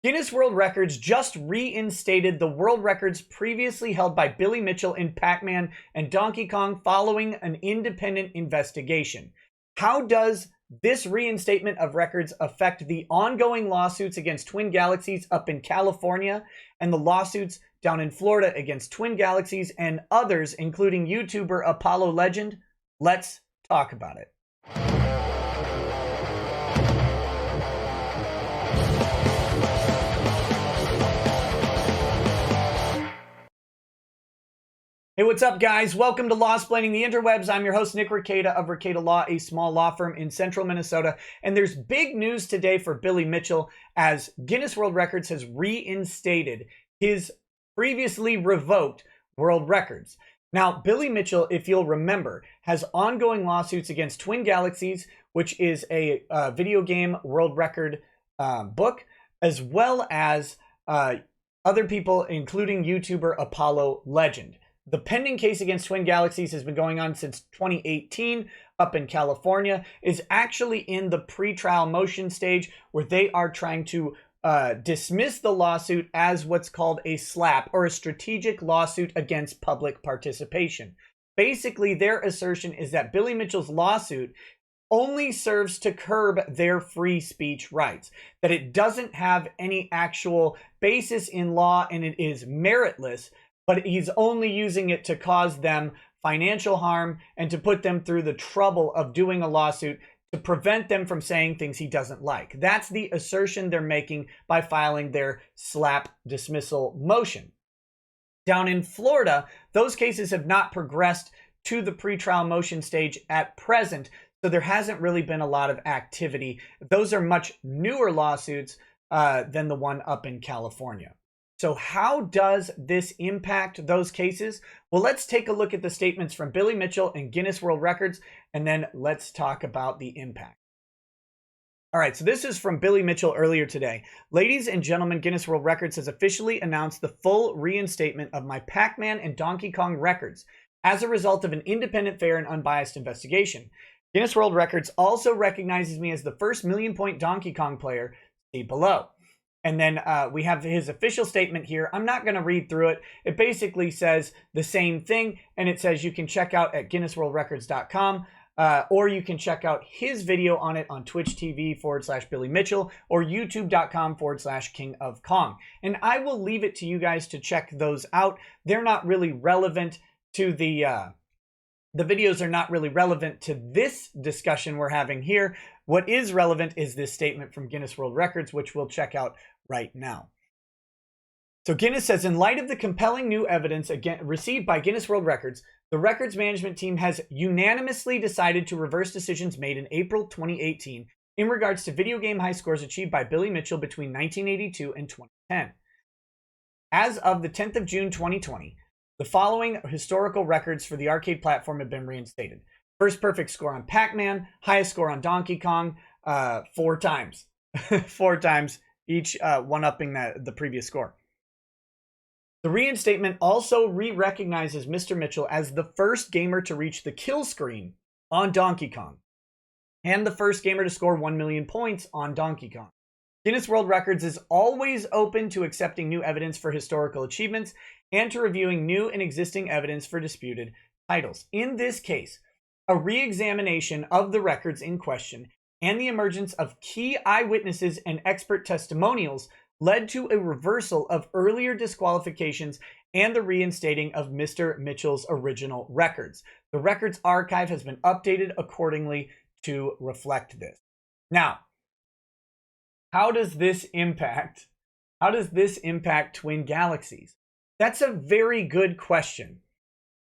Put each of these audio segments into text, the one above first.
Guinness World Records just reinstated the world records previously held by Billy Mitchell in PacMan and Donkey Kong following an independent investigation. How does this reinstatement of records affect the ongoing lawsuits against Twin Galaxies up in California and the lawsuits down in Florida against Twin Galaxies and others, including YouTuber Apollo Legend? Let's talk about it. Hey, what's up, guys? Welcome to Lawsplaining the Interwebs. I'm your host, Nick Rekieta of Rekieta Law, a small law firm in central Minnesota. And there's big news today for Billy Mitchell as Guinness World Records has reinstated his previously revoked world records. Now, Billy Mitchell, if you'll remember, has ongoing lawsuits against Twin Galaxies, which is a video game world record book, as well as other people, including YouTuber Apollo Legend. The pending case against Twin Galaxies has been going on since 2018 up in California, is actually in the pretrial motion stage where they are trying to dismiss the lawsuit as what's called a SLAP, or a strategic lawsuit against public participation. Basically, their assertion is that Billy Mitchell's lawsuit only serves to curb their free speech rights, that it doesn't have any actual basis in law and it is meritless, but he's only using it to cause them financial harm and to put them through the trouble of doing a lawsuit to prevent them from saying things he doesn't like. That's the assertion they're making by filing their SLAP dismissal motion. Down in Florida, those cases have not progressed to the pretrial motion stage at present, so there hasn't really been a lot of activity. Those are much newer lawsuits than the one up in California. So how does this impact those cases? Well, let's take a look at the statements from Billy Mitchell and Guinness World Records, and then let's talk about the impact. All right, so this is from Billy Mitchell earlier today. Ladies and gentlemen, Guinness World Records has officially announced the full reinstatement of my PacMan and Donkey Kong records as a result of an independent, fair, and unbiased investigation. Guinness World Records also recognizes me as the first million-point Donkey Kong player. See below. And then we have his official statement here. I'm not going to read through it. It basically says the same thing. And it says you can check out at guinnessworldrecords.com or you can check out his video on it on Twitch TV/Billy Mitchell or youtube.com/King of Kong. And I will leave it to you guys to check those out. They're not really relevant to the videos are not really relevant to this discussion we're having here. What is relevant is this statement from Guinness World Records, which we'll check out right now. So Guinness says, in light of the compelling new evidence received by Guinness World Records, the records management team has unanimously decided to reverse decisions made in April 2018 in regards to video game high scores achieved by Billy Mitchell between 1982 and 2010. As of the 10th of June 2020, the following historical records for the arcade platform have been reinstated. First perfect score on PacMan, highest score on Donkey Kong, 4 times. 4 times, each one-upping the previous score. The reinstatement also re-recognizes Mr. Mitchell as the first gamer to reach the kill screen on Donkey Kong, and the first gamer to score 1 million points on Donkey Kong. Guinness World Records is always open to accepting new evidence for historical achievements and to reviewing new and existing evidence for disputed titles. In this case, a re-examination of the records in question and the emergence of key eyewitnesses and expert testimonials led to a reversal of earlier disqualifications and the reinstating of Mr. Mitchell's original records. The records archive has been updated accordingly to reflect this. Now, how does this impact Twin Galaxies? That's a very good question.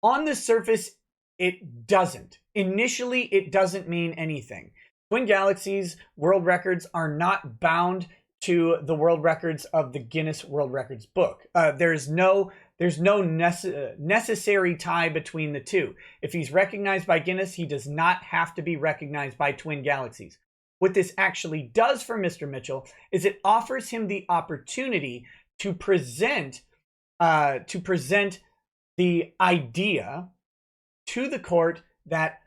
On the surface, it doesn't. Initially, it doesn't mean anything. Twin Galaxies world records are not bound to the world records of the Guinness World Records book. There's no necessary tie between the two. If he's recognized by Guinness, he does not have to be recognized by Twin Galaxies. What this actually does for Mr. Mitchell is it offers him the opportunity to present the idea to the court that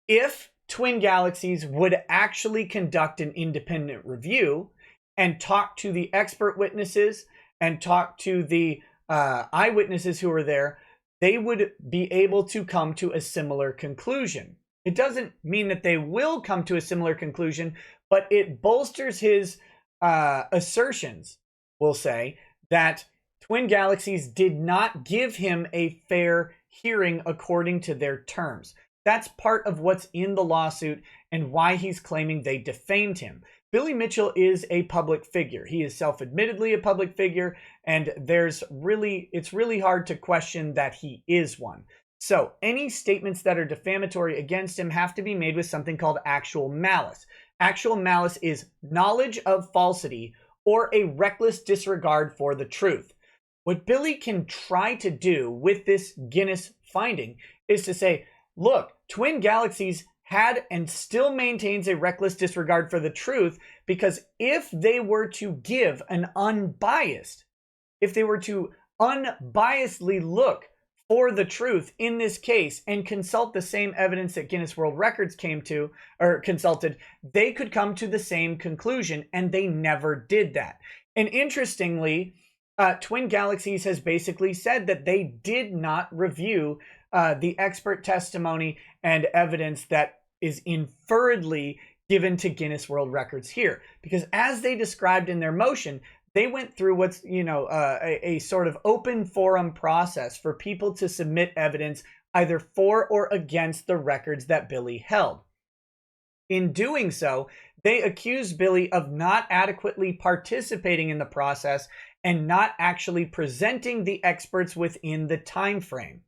if Twin Galaxies would actually conduct an independent review and talk to the expert witnesses and talk to the eyewitnesses who were there, they would be able to come to a similar conclusion. It doesn't mean that they will come to a similar conclusion, but it bolsters his assertions, we'll say, that Twin Galaxies did not give him a fair hearing according to their terms. That's part of what's in the lawsuit and why he's claiming they defamed him. Billy Mitchell is a public figure. He is self-admittedly a public figure, and it's really hard to question that he is one. So any statements that are defamatory against him have to be made with something called actual malice. Actual malice is knowledge of falsity or a reckless disregard for the truth. What Billy can try to do with this Guinness finding is to say, look, Twin Galaxies had and still maintains a reckless disregard for the truth, because if they were to give an unbiased, if they were to unbiasedly look for the truth in this case and consult the same evidence that Guinness World Records consulted, they could come to the same conclusion, and they never did that. And interestingly, Twin Galaxies has basically said that they did not review the expert testimony and evidence that is inferredly given to Guinness World Records here. Because as they described in their motion, they went through what's, a sort of open forum process for people to submit evidence either for or against the records that Billy held. In doing so, they accused Billy of not adequately participating in the process and not actually presenting the experts within the time frame.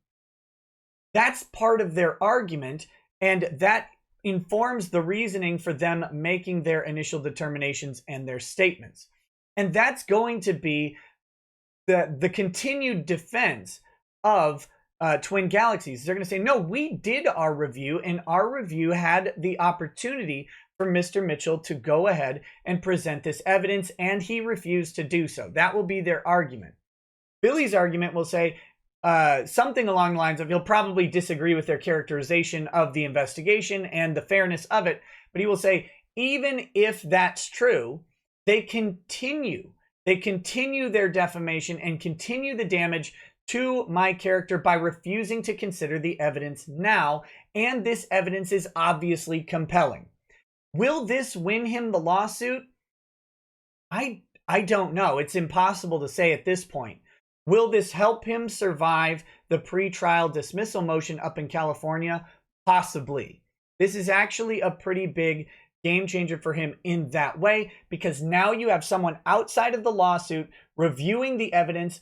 That's part of their argument, and that informs the reasoning for them making their initial determinations and their statements. And that's going to be the continued defense of Twin Galaxies. They're going to say, no, we did our review, and our review had the opportunity for Mr. Mitchell to go ahead and present this evidence, and he refused to do so. That will be their argument. Billy's argument will say something along the lines of, he'll probably disagree with their characterization of the investigation and the fairness of it, but he will say, even if that's true, they continue their defamation and continue the damage to my character by refusing to consider the evidence now, and this evidence is obviously compelling. Will this win him the lawsuit? I don't know. It's impossible to say at this point. Will this help him survive the pretrial dismissal motion up in California? Possibly. This is actually a pretty big game changer for him in that way, because now you have someone outside of the lawsuit reviewing the evidence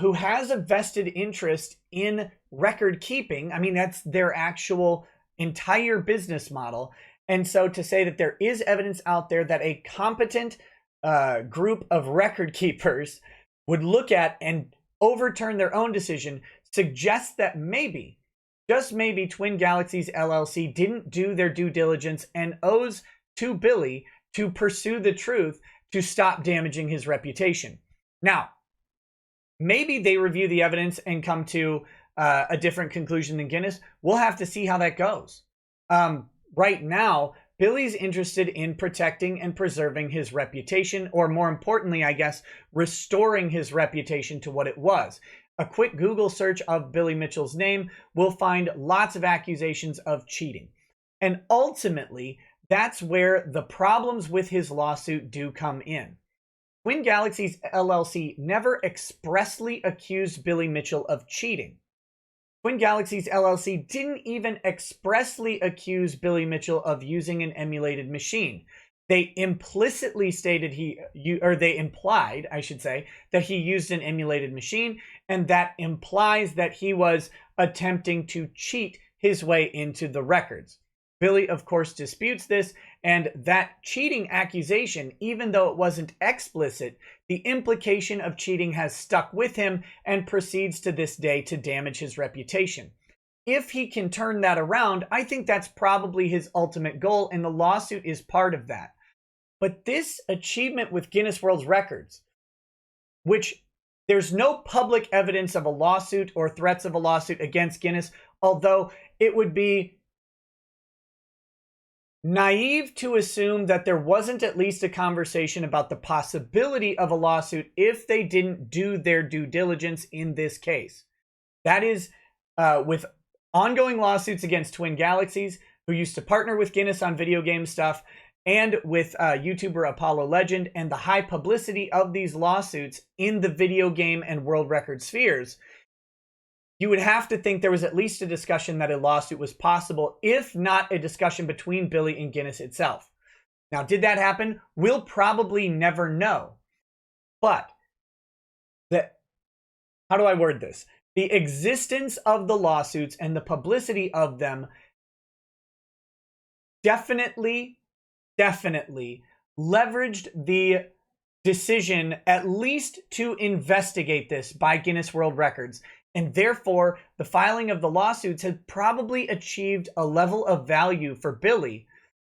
who has a vested interest in record keeping. I mean, that's their actual entire business model. And so to say that there is evidence out there that a competent group of record keepers would look at and overturn their own decision suggests that maybe, just maybe, Twin Galaxies LLC didn't do their due diligence and owes to Billy to pursue the truth to stop damaging his reputation. Now, maybe they review the evidence and come to a different conclusion than Guinness. We'll have to see how that goes. Right now, Billy's interested in protecting and preserving his reputation, or more importantly, I guess, restoring his reputation to what it was. A quick Google search of Billy Mitchell's name will find lots of accusations of cheating. And ultimately, that's where the problems with his lawsuit do come in. Twin Galaxies LLC never expressly accused Billy Mitchell of cheating. Twin Galaxies LLC didn't even expressly accuse Billy Mitchell of using an emulated machine. They implicitly stated they implied, I should say, that he used an emulated machine, and that implies that he was attempting to cheat his way into the records. Billy, of course, disputes this, and that cheating accusation, even though it wasn't explicit, the implication of cheating has stuck with him and proceeds to this day to damage his reputation. If he can turn that around, I think that's probably his ultimate goal, and the lawsuit is part of that. But this achievement with Guinness World Records, which there's no public evidence of a lawsuit or threats of a lawsuit against Guinness, although it would be naive to assume that there wasn't at least a conversation about the possibility of a lawsuit if they didn't do their due diligence in this case. That is with ongoing lawsuits against Twin Galaxies, who used to partner with Guinness on video game stuff, and with YouTuber Apollo Legend, and the high publicity of these lawsuits in the video game and world record spheres. You would have to think there was at least a discussion that a lawsuit was possible, if not a discussion between Billy and Guinness itself. Now, did that happen? We'll probably never know. But how do I word this? The existence of the lawsuits and the publicity of them definitely leveraged the decision at least to investigate this by Guinness World Records. And therefore, the filing of the lawsuits has probably achieved a level of value for Billy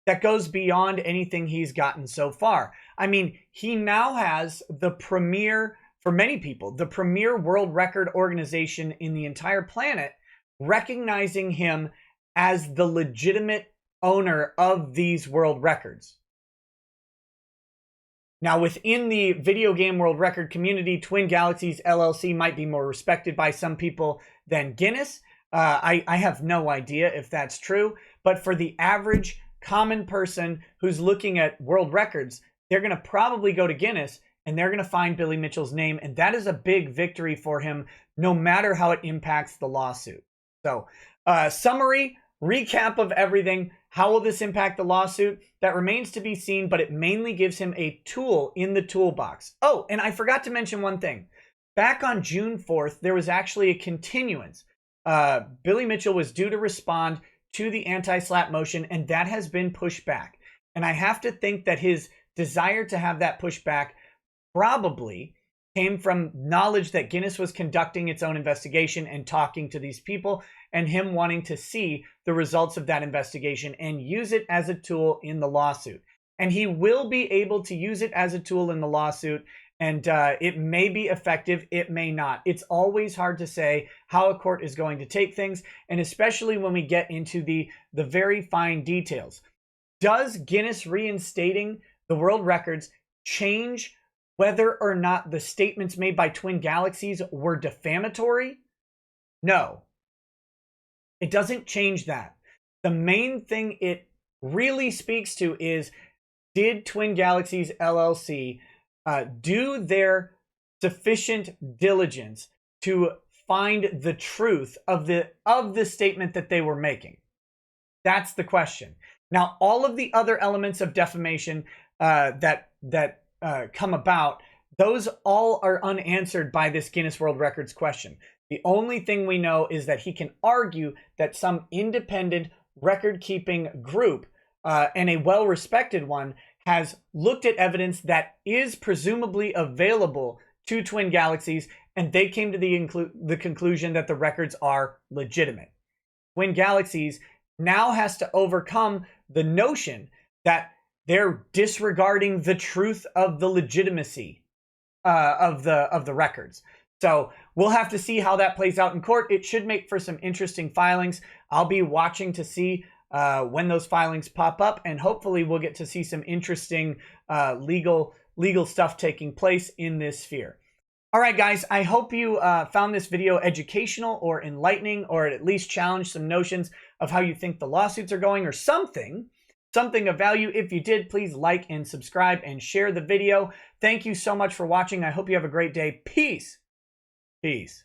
that goes beyond anything he's gotten so far. I mean, he now has the premier, for many people, the premier world record organization in the entire planet recognizing him as the legitimate owner of these world records. Now, within the video game world record community, Twin Galaxies LLC might be more respected by some people than Guinness. I have no idea if that's true, but for the average common person who's looking at world records, they're going to probably go to Guinness and they're going to find Billy Mitchell's name, and that is a big victory for him, no matter how it impacts the lawsuit. So, summary, recap of everything. How will this impact the lawsuit? That remains to be seen, but it mainly gives him a tool in the toolbox. Oh, and I forgot to mention one thing. Back on June 4th, there was actually a continuance. Billy Mitchell was due to respond to the anti-slap motion, and that has been pushed back. And I have to think that his desire to have that pushed back probably came from knowledge that Guinness was conducting its own investigation and talking to these people, and him wanting to see the results of that investigation and use it as a tool in the lawsuit. And he will be able to use it as a tool in the lawsuit, and it may be effective, it may not. It's always hard to say how a court is going to take things, and especially when we get into the very fine details. Does Guinness reinstating the world records change whether or not the statements made by Twin Galaxies were defamatory? No. It doesn't change that. The main thing it really speaks to is, did Twin Galaxies LLC do their sufficient diligence to find the truth of the statement that they were making? That's the question. Now, all of the other elements of defamation that come about, those all are unanswered by this Guinness World Records question. The only thing we know is that he can argue that some independent record-keeping group, and a well-respected one, has looked at evidence that is presumably available to Twin Galaxies, and they came to the conclusion that the records are legitimate. Twin Galaxies now has to overcome the notion that they're disregarding the truth of the legitimacy of the records. So we'll have to see how that plays out in court. It should make for some interesting filings. I'll be watching to see when those filings pop up, and hopefully we'll get to see some interesting legal stuff taking place in this sphere. All right, guys, I hope you found this video educational or enlightening, or at least challenged some notions of how you think the lawsuits are going, or something of value. If you did, please like and subscribe and share the video. Thank you so much for watching. I hope you have a great day. Peace. Peace.